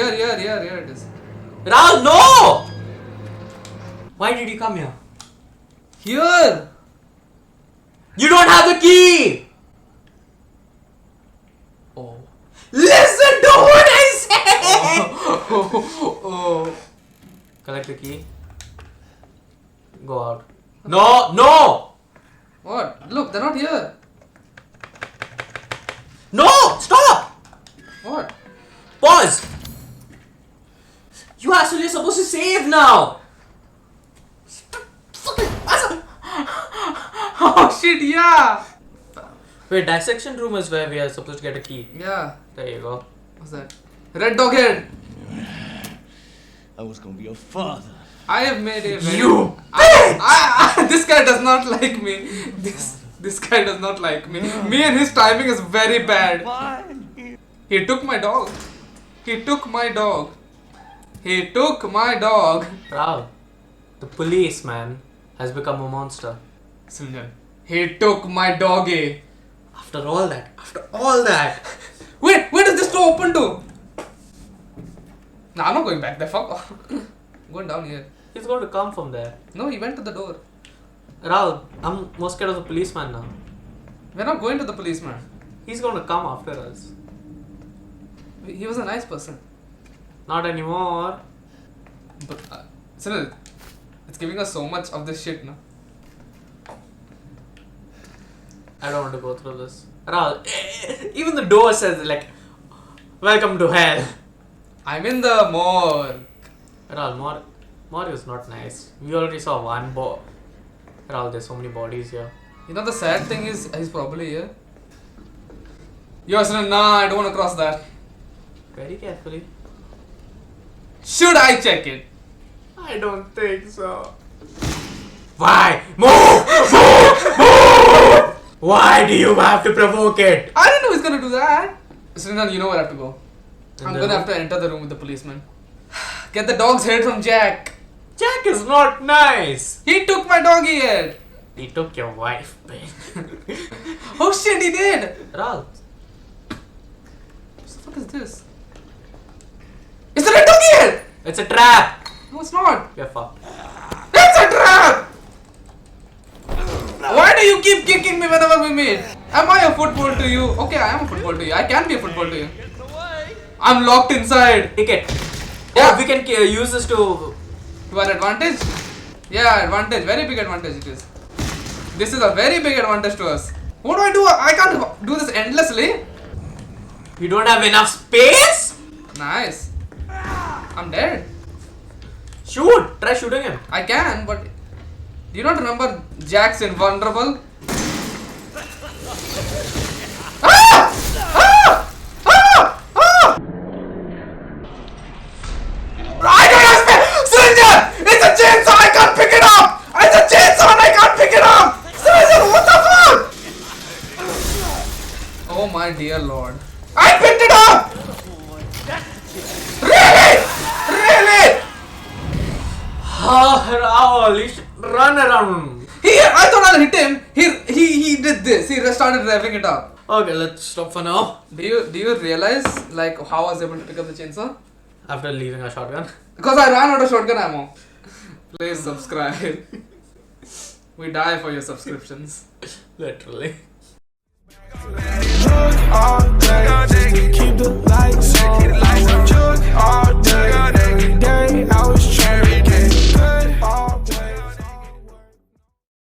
here it is. Rahul, no! Why did you come here? Here! You don't have the key! Oh. Listen to what I say! Oh. Collect the key. Go out. No! What? Look, they're not here. No! Stop! What? Pause! You actually are supposed to save now! Oh shit, yeah! Wait, dissection room is where we are supposed to get a key. Yeah. There you go. What's that? Red dog head! I was gonna be your father. I have made a very... You This guy does not like me. This guy does not like me. Me and his timing is very bad. Why? He took my dog. He took my dog. He took my dog. Rahul, the policeman has become a monster. Sunjan, he took my doggy. After all that. Wait, where does this door open to? Nah, I'm not going back there. Fuck off. Going down here. He's going to come from there. No, he went to the door. Rahul, I'm more scared of the policeman now. We're not going to the policeman. He's going to come after us. He was a nice person. Not anymore. But, Sunil, it's giving us so much of this shit now. I don't want to go through this. Rahul, even the door says like, welcome to hell. I'm in the morgue. Rahul, more is not nice. We already saw one Rahul, there's so many bodies here. You know the sad thing is, he's probably here. Yo, Sunil, nah, I don't want to cross that. Very carefully. Should I check it? I don't think so. Why? Move! Why do you have to provoke it? I didn't know he's gonna do that. Sunil, you know where I have to go. I'm the gonna room? have to enter the room with the policeman. Get the dog's head from Jack. Jack is not nice. He took my doggy head. He took your wife, babe. Oh shit, he did. Rahul, What the fuck is this? It's a red doggy head. it's a trap. No, it's not. You're fucked. It's a trap. Why do you keep kicking me whenever we meet? Am I a football to you? Okay, I am a football to you. I can be a football to you. I'm locked inside. Ticket. Yeah. Oh, we can use this to... To our advantage? Yeah, advantage. Very big advantage it is. This is a very big advantage to us. What do I do? I can't do this endlessly. You don't have enough space? Nice. I'm dead. Shoot! Try shooting him. I can, but do you not remember Jack's invulnerable? Ah! Ah! Ah! Ah! I don't have space! Sunjan! It's a chainsaw! I can't pick it up! It's a chainsaw and I can't pick it up! Sunjan, what the fuck? Oh my dear lord. I picked it up! Really? Really? Rahul, you should run around. I thought I'll hit him. He did this. He started revving it up. Okay, let's stop for now. Do you realize like how I was able to pick up the chainsaw? After leaving a shotgun. Because I ran out of shotgun ammo. Please subscribe. We die for your subscriptions. Literally.